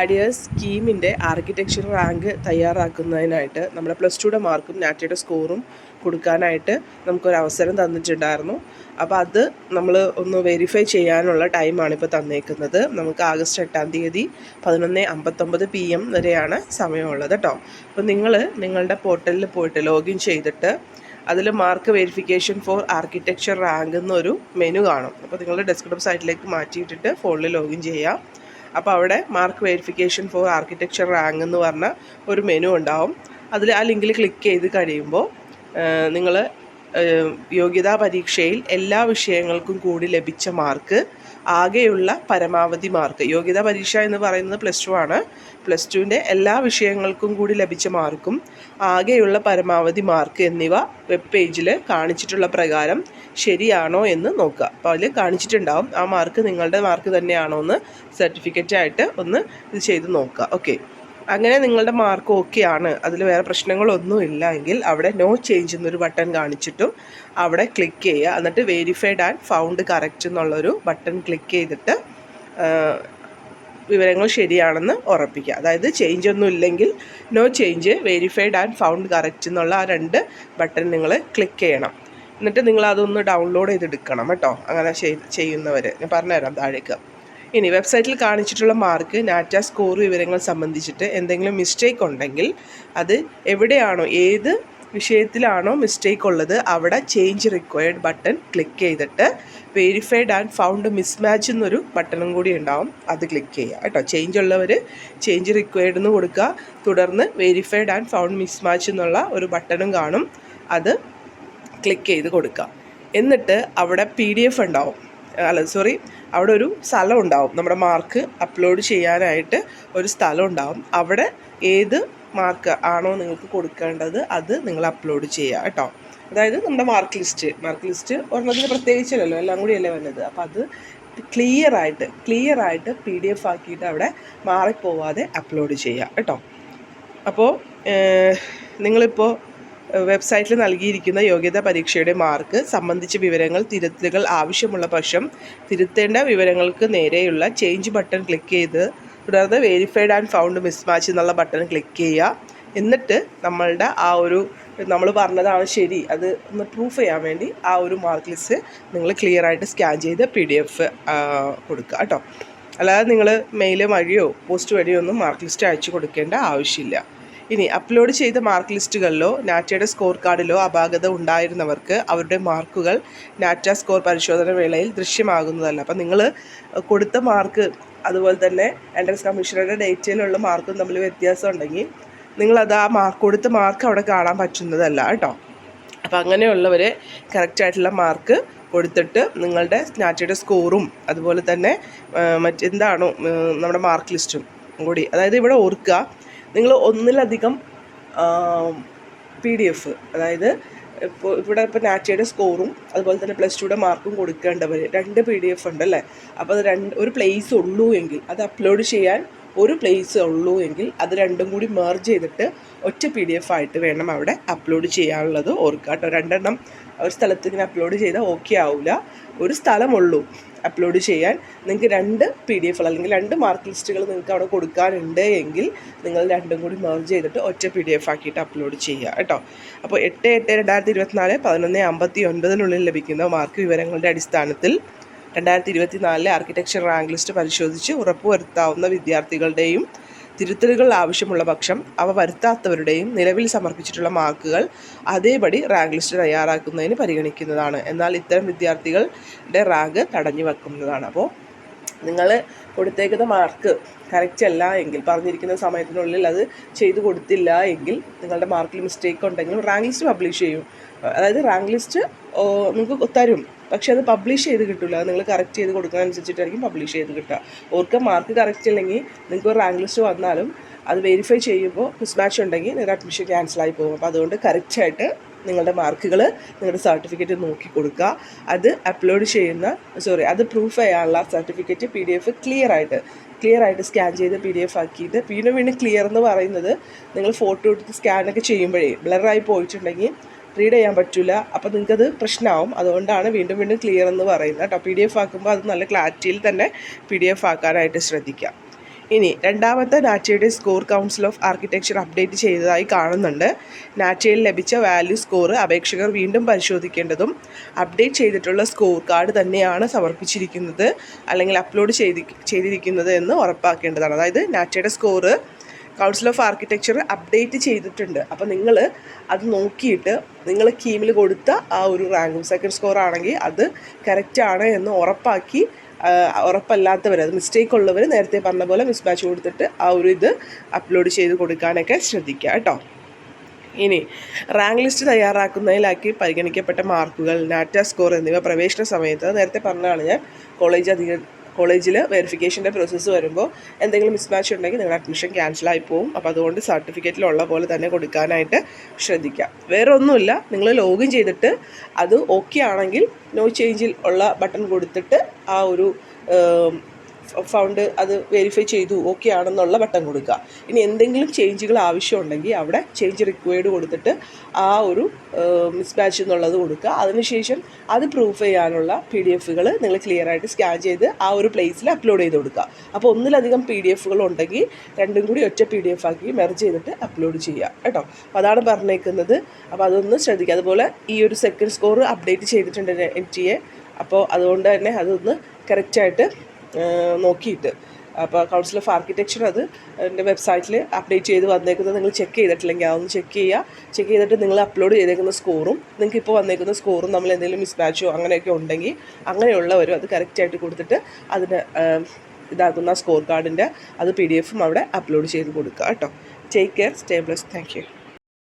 ആഡിയേഴ്സ് സ്കീമിൻ്റെ architecture rank തയ്യാറാക്കുന്നതിനായിട്ട് നമ്മുടെ +2 മാർക്കും നാറ്റയുടെ സ്കോറും കൊടുക്കാനായിട്ട് നമുക്കൊരു അവസരം തന്നിട്ടുണ്ടായിരുന്നു. അപ്പോൾ അത് നമ്മൾ ഒന്ന് വെരിഫൈ ചെയ്യാനുള്ള ടൈമാണ് ഇപ്പോൾ തന്നേക്കുന്നത്. നമുക്ക് ആഗസ്റ്റ് 8-ാം തീയതി 11:59 PM വരെയാണ് സമയമുള്ളത് കേട്ടോ. അപ്പോൾ നിങ്ങളുടെ പോർട്ടലിൽ പോയിട്ട് ലോഗിൻ ചെയ്തിട്ട് അതിൽ mark verification for architecture rank എന്നൊരു മെനു കാണും. അപ്പോൾ നിങ്ങളുടെ ഡെസ്ക്ടോപ്പ് സൈറ്റിലേക്ക് മാറ്റിയിട്ടിട്ട് ഫോണിൽ ലോഗിൻ ചെയ്യാം. അപ്പോൾ അവിടെ mark verification for architecture rank എന്ന് പറഞ്ഞ ഒരു മെനു ഉണ്ടാവും. അതിൽ ആ ലിങ്കിൽ ക്ലിക്ക് ചെയ്ത് കഴിയുമ്പോൾ നിങ്ങൾ യോഗ്യതാ പരീക്ഷയിൽ എല്ലാ വിഷയങ്ങൾക്കും കൂടി ലഭിച്ച മാർക്ക്, ആകെയുള്ള പരമാവധി മാർക്ക്, യോഗ്യതാ പരീക്ഷ എന്ന് പറയുന്നത് +2 ആണ്. +2ൻ്റെ എല്ലാ വിഷയങ്ങൾക്കും കൂടി ലഭിച്ച മാർക്കും ആകെയുള്ള പരമാവധി മാർക്ക് എന്നിവ വെബ് പേജിൽ കാണിച്ചിട്ടുള്ള പ്രകാരം ശരിയാണോ എന്ന് നോക്കുക. അപ്പോൾ അതിൽ കാണിച്ചിട്ടുണ്ടാവും ആ മാർക്ക് നിങ്ങളുടെ മാർക്ക് തന്നെയാണോ എന്ന് സർട്ടിഫിക്കറ്റായിട്ട് ഒന്ന് ഇത് ചെയ്ത് നോക്കുക. ഓക്കെ, അങ്ങനെ നിങ്ങളുടെ മാർക്ക് ഓക്കെ ആണ്, അതിൽ വേറെ പ്രശ്നങ്ങളൊന്നും ഇല്ല എങ്കിൽ അവിടെ നോ ചേഞ്ച് എന്നൊരു ബട്ടൺ കാണിച്ചിട്ടും അവിടെ ക്ലിക്ക് ചെയ്യുക. എന്നിട്ട് വെരിഫൈഡ് ആൻഡ് ഫൗണ്ട് കറക്റ്റ് എന്നുള്ളൊരു ബട്ടൺ ക്ലിക്ക് ചെയ്തിട്ട് വിവരങ്ങൾ ശരിയാണെന്ന് ഉറപ്പിക്കുക. അതായത് ചേഞ്ച് ഒന്നും ഇല്ലെങ്കിൽ no change, verified and found correct എന്നുള്ള ആ 2 ബട്ടൺ നിങ്ങൾ ക്ലിക്ക് ചെയ്യണം. എന്നിട്ട് നിങ്ങളതൊന്ന് ഡൗൺലോഡ് ചെയ്തെടുക്കണം കേട്ടോ. അങ്ങനെ ചെയ്യുന്നവർ ഞാൻ പറഞ്ഞുതരാം താഴേക്ക്. ഇനി വെബ്സൈറ്റിൽ കാണിച്ചിട്ടുള്ള മാർക്ക്, നാറ്റ സ്കോർ വിവരങ്ങൾ സംബന്ധിച്ചിട്ട് എന്തെങ്കിലും മിസ്റ്റേക്ക് ഉണ്ടെങ്കിൽ അത് എവിടെയാണോ, ഏത് വിഷയത്തിലാണോ മിസ്റ്റേക്ക് ഉള്ളത് അവിടെ ചേഞ്ച് റിക്വയർഡ് ബട്ടൺ ക്ലിക്ക് ചെയ്തിട്ട് വെരിഫൈഡ് ആൻഡ് ഫൗണ്ട് മിസ്മാച്ച് എന്നൊരു ബട്ടണും കൂടി ഉണ്ടാവും, അത് ക്ലിക്ക് ചെയ്യുക കേട്ടോ. ചേഞ്ച് ഉള്ളവർ ചേഞ്ച് റിക്വയർഡ് എന്ന് കൊടുക്കുക. തുടർന്ന് വെരിഫൈഡ് ആൻഡ് ഫൗണ്ട് മിസ്മാച്ച് എന്നുള്ള ഒരു ബട്ടണും കാണും, അത് ക്ലിക്ക് ചെയ്ത് കൊടുക്കുക. എന്നിട്ട് അവിടെ PDF ഉണ്ടാവും, അവിടെ ഒരു സ്ഥലം ഉണ്ടാവും, നമ്മുടെ മാർക്ക് അപ്ലോഡ് ചെയ്യാനായിട്ട് ഒരു സ്ഥലം ഉണ്ടാവും. അവിടെ ഏത് മാർക്ക് ആണോ നിങ്ങൾക്ക് കൊടുക്കേണ്ടത് അത് നിങ്ങൾ അപ്ലോഡ് ചെയ്യുക കേട്ടോ. അതായത് നമ്മുടെ മാർക്ക് ലിസ്റ്റ് ഒരെണ്ണത്തിന് പ്രത്യേകിച്ചല്ലോ, എല്ലാം കൂടിയല്ലേ വന്നത്. അപ്പോൾ അത് ക്ലിയർ ആയിട്ട് PDF ആക്കിയിട്ട് അവിടെ മാറിപ്പോവാതെ അപ്ലോഡ് ചെയ്യുക കേട്ടോ. അപ്പോൾ നിങ്ങളിപ്പോൾ വെബ്സൈറ്റിൽ നൽകിയിരിക്കുന്ന യോഗ്യതാ പരീക്ഷയുടെ മാർക്ക് സംബന്ധിച്ച വിവരങ്ങൾ തിരുത്തലുകൾ ആവശ്യമുള്ള പക്ഷം തിരുത്തേണ്ട വിവരങ്ങൾക്ക് നേരെയുള്ള ചേഞ്ച് ബട്ടൺ ക്ലിക്ക് ചെയ്ത് തുടർന്ന് വെരിഫൈഡ് ആൻഡ് ഫൗണ്ട് മിസ്മാച്ച് എന്നുള്ള ബട്ടൺ ക്ലിക്ക് ചെയ്യുക. എന്നിട്ട് നമ്മളുടെ ആ ഒരു നമ്മൾ പറഞ്ഞതാണ് ശരി, അത് ഒന്ന് പ്രൂഫ് ചെയ്യാൻ വേണ്ടി ആ ഒരു മാർക്ക് ലിസ്റ്റ് നിങ്ങൾ ക്ലിയർ ആയിട്ട് സ്കാൻ ചെയ്ത് PDF കൊടുക്കുക കേട്ടോ. അല്ലാതെ നിങ്ങൾ മെയിൽ വഴിയോ പോസ്റ്റ് വഴിയോ ഒന്നും മാർക്ക് ലിസ്റ്റ് അയച്ചു കൊടുക്കേണ്ട ആവശ്യമില്ല. ഇനി അപ്ലോഡ് ചെയ്ത മാർക്ക് ലിസ്റ്റുകളിലോ നാറ്റയുടെ സ്കോർ കാർഡിലോ അപാകത ഉണ്ടായിരുന്നവർക്ക് അവരുടെ മാർക്കുകൾ നാറ്റ സ്കോർ പരിശോധന വേളയിൽ ദൃശ്യമാകുന്നതല്ല. അപ്പം നിങ്ങൾ കൊടുത്ത മാർക്ക് അതുപോലെ തന്നെ എൻട്രൻസ് കമ്മീഷണറുടെ ഡേറ്റയിലുള്ള മാർക്കും തമ്മിൽ വ്യത്യാസം ഉണ്ടെങ്കിൽ നിങ്ങളത് ആ കൊടുത്ത മാർക്ക് അവിടെ കാണാൻ പറ്റുന്നതല്ല കേട്ടോ. അപ്പം അങ്ങനെയുള്ളവർ കറക്റ്റായിട്ടുള്ള മാർക്ക് കൊടുത്തിട്ട് നിങ്ങളുടെ നാറ്റയുടെ സ്കോറും അതുപോലെ തന്നെ മറ്റെന്താണോ നമ്മുടെ മാർക്ക് ലിസ്റ്റും കൂടി, അതായത് ഇവിടെ ഓർക്കുക, നിങ്ങൾ ഒന്നിലധികം PDF, അതായത് ഇപ്പോൾ നാറ്റയുടെ സ്കോറും അതുപോലെ തന്നെ +2യുടെ മാർക്കും കൊടുക്കേണ്ടവർ 2 PDF ഉണ്ടല്ലേ. അപ്പോൾ അത് ഒരു പ്ലേസ് ഉള്ളൂ എങ്കിൽ, അത് അപ്ലോഡ് ചെയ്യാൻ ഒരു പ്ലേസ് ഉള്ളൂ എങ്കിൽ അത് രണ്ടും കൂടി മെർജ് ചെയ്തിട്ട് ഒറ്റ PDF ആയിട്ട് വേണം അവിടെ അപ്ലോഡ് ചെയ്യാനുള്ളത് ഓർക്കുക കേട്ടോ. 2 എണ്ണം ഒരു സ്ഥലത്ത് ഇങ്ങനെ അപ്ലോഡ് ചെയ്താൽ ഓക്കെ ആവില്ല. ഒരു സ്ഥലമുള്ളൂ അപ്ലോഡ് ചെയ്യാൻ. നിങ്ങൾക്ക് 2 PDF അല്ലെങ്കിൽ 2 മാർക്ക് ലിസ്റ്റുകൾ നിങ്ങൾക്ക് അവിടെ കൊടുക്കാനുണ്ട് എങ്കിൽ നിങ്ങൾ രണ്ടും കൂടി മെർജ് ചെയ്തിട്ട് ഒറ്റ PDF ആക്കിയിട്ട് അപ്ലോഡ് ചെയ്യുക കേട്ടോ. അപ്പോൾ 8/8/2024 11:59 ലഭിക്കുന്ന മാർക്ക് വിവരങ്ങളുടെ അടിസ്ഥാനത്തിൽ 2024 ആർക്കിടെക്ചർ റാങ്ക് ലിസ്റ്റ് പരിശോധിച്ച് ഉറപ്പുവരുത്താവുന്ന വിദ്യാർത്ഥികളുടെയും തിരുത്തലുകൾ ആവശ്യമുള്ള പക്ഷം അവ വരുത്താത്തവരുടെയും നിലവിൽ സമർപ്പിച്ചിട്ടുള്ള മാർക്കുകൾ അതേപടി റാങ്ക് ലിസ്റ്റ് തയ്യാറാക്കുന്നതിന് പരിഗണിക്കുന്നതാണ്. എന്നാൽ ഇത്തരം വിദ്യാർത്ഥികളുടെ റാങ്ക് തടഞ്ഞു വെക്കുന്നതാണ്. അപ്പോൾ നിങ്ങൾ കൊടുത്തേക്കുന്ന മാർക്ക് കറക്റ്റ് അല്ല എങ്കിൽ, പറഞ്ഞിരിക്കുന്ന സമയത്തിനുള്ളിൽ അത് ചെയ്തു കൊടുത്തില്ല എങ്കിൽ, നിങ്ങളുടെ മാർക്കിൽ മിസ്റ്റേക്ക് ഉണ്ടെങ്കിലും റാങ്ക് ലിസ്റ്റ് പബ്ലിഷ് ചെയ്യും. അതായത് റാങ്ക് ലിസ്റ്റ് നിങ്ങൾക്ക് തരും, പക്ഷെ അത് പബ്ലിഷ് ചെയ്ത് കിട്ടില്ല. അത് നിങ്ങൾ കറക്റ്റ് ചെയ്ത് കൊടുക്കുന്നതനുസരിച്ചിട്ടായിരിക്കും പബ്ലിഷ് ചെയ്ത് കിട്ടുക. ഓർക്ക് മാർക്ക് കറക്റ്റ് അല്ലെങ്കിൽ നിങ്ങൾക്ക് റാങ്ക് ലിസ്റ്റ് വന്നാലും അത് വെരിഫൈ ചെയ്യുമ്പോൾ മിസ്മാച്ച് ഉണ്ടെങ്കിൽ നിങ്ങളുടെ അഡ്മിഷൻ ക്യാൻസലായി പോകും. അപ്പോൾ അതുകൊണ്ട് കറക്റ്റായിട്ട് നിങ്ങളുടെ മാർക്കുകൾ, നിങ്ങളുടെ സർട്ടിഫിക്കറ്റ് നോക്കി കൊടുക്കുക. അത് അപ്ലോഡ് ചെയ്യുന്ന അത് പ്രൂഫ് ചെയ്യാനുള്ള സർട്ടിഫിക്കറ്റ് PDF ക്ലിയർ ആയിട്ട് സ്കാൻ ചെയ്ത് PDF ആക്കിയിട്ട് വീണ്ടും ക്ലിയർ എന്ന് പറയുന്നത് നിങ്ങൾ ഫോട്ടോ എടുത്ത് സ്കാനൊക്കെ ചെയ്യുമ്പോഴേ ബ്ലറായി പോയിട്ടുണ്ടെങ്കിൽ റീഡ് ചെയ്യാൻ പറ്റില്ല. അപ്പോൾ നിങ്ങൾക്കത് പ്രശ്നമാവും. അതുകൊണ്ടാണ് വീണ്ടും ക്ലിയർ എന്ന് പറയുന്നത് കേട്ടോ. PDF ആക്കുമ്പോൾ അത് നല്ല ക്ലാരിറ്റിയിൽ തന്നെ PDF ആക്കാനായിട്ട് ശ്രദ്ധിക്കാം. ഇനി രണ്ടാമത്തെ നാറ്റയുടെ score council of architecture update ചെയ്തതായി കാണുന്നുണ്ട്. നാറ്റയിൽ ലഭിച്ച വാല്യൂ സ്കോർ അപേക്ഷകർ വീണ്ടും പരിശോധിക്കേണ്ടതും അപ്ഡേറ്റ് ചെയ്തിട്ടുള്ള സ്കോർ കാർഡ് തന്നെയാണ് സമർപ്പിച്ചിരിക്കുന്നത് അല്ലെങ്കിൽ അപ്ലോഡ് ചെയ്തിരിക്കുന്നത് എന്ന് ഉറപ്പാക്കേണ്ടതാണ്. അതായത് നാറ്റയുടെ score council of architecture update ചെയ്തിട്ടുണ്ട്. അപ്പോൾ നിങ്ങൾ അത് നോക്കിയിട്ട് നിങ്ങൾ കീമിൽ കൊടുത്ത ആ ഒരു റാങ്കും സെക്കൻഡ് സ്കോർ ആണെങ്കിൽ അത് കറക്റ്റാണ് എന്ന് ഉറപ്പാക്കി, ഉറപ്പല്ലാത്തവർ, അത് മിസ്റ്റേക്ക് ഉള്ളവർ നേരത്തെ പറഞ്ഞ പോലെ മിസ്മാച്ച് കൊടുത്തിട്ട് ആ ഒരു ഇത് അപ്ലോഡ് ചെയ്ത് കൊടുക്കാനൊക്കെ ശ്രദ്ധിക്കുക കേട്ടോ. ഇനി റാങ്ക് ലിസ്റ്റ് തയ്യാറാക്കുന്നതിലാക്കി പരിഗണിക്കപ്പെട്ട മാർക്കുകൾ, നാറ്റ സ്കോർ എന്നിവ പ്രവേശന സമയത്ത് നേരത്തെ പറഞ്ഞതാണ് ഞാൻ, കോളേജിൽ വെരിഫിക്കേഷൻ്റെ പ്രോസസ്സ് വരുമ്പോൾ എന്തെങ്കിലും മിസ്മാച്ച് ഉണ്ടെങ്കിൽ നിങ്ങളുടെ അഡ്മിഷൻ ക്യാൻസലായി പോകും. അപ്പോൾ അതുകൊണ്ട് സർട്ടിഫിക്കറ്റിലുള്ള പോലെ തന്നെ കൊടുക്കാനായിട്ട് ശ്രദ്ധിക്കാം. വേറെ ഒന്നുമില്ല, നിങ്ങൾ ലോഗിൻ ചെയ്തിട്ട് അത് ഓക്കെ ആണെങ്കിൽ നോ ചേഞ്ചിൽ ഉള്ള ബട്ടൺ കൊടുത്തിട്ട് ആ ഒരു ഫൗണ്ട് അത് വെരിഫൈ ചെയ്തു ഓക്കെ ആണെന്നുള്ള ബട്ടൺ കൊടുക്കുക. ഇനി എന്തെങ്കിലും ചേഞ്ചുകൾ ആവശ്യമുണ്ടെങ്കിൽ അവിടെ ചേഞ്ച് റിക്വയർഡ് കൊടുത്തിട്ട് ആ ഒരു മിസ്മാച്ച് എന്നുള്ളത് കൊടുക്കുക. അതിനുശേഷം അത് പ്രൂഫ് ചെയ്യാനുള്ള PDF-കൾ നിങ്ങൾ ക്ലിയർ ആയിട്ട് സ്കാൻ ചെയ്ത് ആ ഒരു പ്ലേസിൽ അപ്ലോഡ് ചെയ്ത് കൊടുക്കുക. അപ്പോൾ ഒന്നിലധികം PDF-കൾ ഉണ്ടെങ്കിൽ രണ്ടും കൂടി ഒറ്റ PDF ആക്കി മെർജ് ചെയ്തിട്ട് അപ്ലോഡ് ചെയ്യുക കേട്ടോ. അപ്പോൾ അതാണ് പറഞ്ഞേക്കുന്നത്. അപ്പോൾ അതൊന്ന് ശ്രദ്ധിക്കുക. അതുപോലെ ഈ ഒരു സെക്കൻഡ് സ്കോർ അപ്ഡേറ്റ് ചെയ്തിട്ടുണ്ട് NTA. അപ്പോൾ അതുകൊണ്ട് തന്നെ അതൊന്ന് കറക്റ്റായിട്ട് നോക്കിയിട്ട്, അപ്പോൾ കൗൺസിൽ ഓഫ് ആർക്കിടെക്ചർ അത് എൻ്റെ വെബ്സൈറ്റിൽ അപ്ഡേറ്റ് ചെയ്ത് വന്നേക്കുന്നത് നിങ്ങൾ ചെക്ക് ചെയ്തിട്ടില്ലെങ്കിൽ അതൊന്ന് ചെക്ക് ചെയ്തിട്ട് നിങ്ങൾ അപ്ലോഡ് ചെയ്തേക്കുന്ന സ്കോറും നിങ്ങൾക്ക് ഇപ്പോൾ വന്നേക്കുന്ന സ്കോറും നമ്മൾ എന്തെങ്കിലും മിസ്മാച്ചോ അങ്ങനെയൊക്കെ ഉണ്ടെങ്കിൽ അങ്ങനെയുള്ളവരും അത് കറക്റ്റായിട്ട് കൊടുത്തിട്ട് അതിന് ഇതാക്കുന്ന സ്കോർ കാർഡിൻ്റെ അത് PDF അവിടെ അപ്ലോഡ് ചെയ്ത് കൊടുക്കുക കേട്ടോ. Take care, stay blessed, thank you.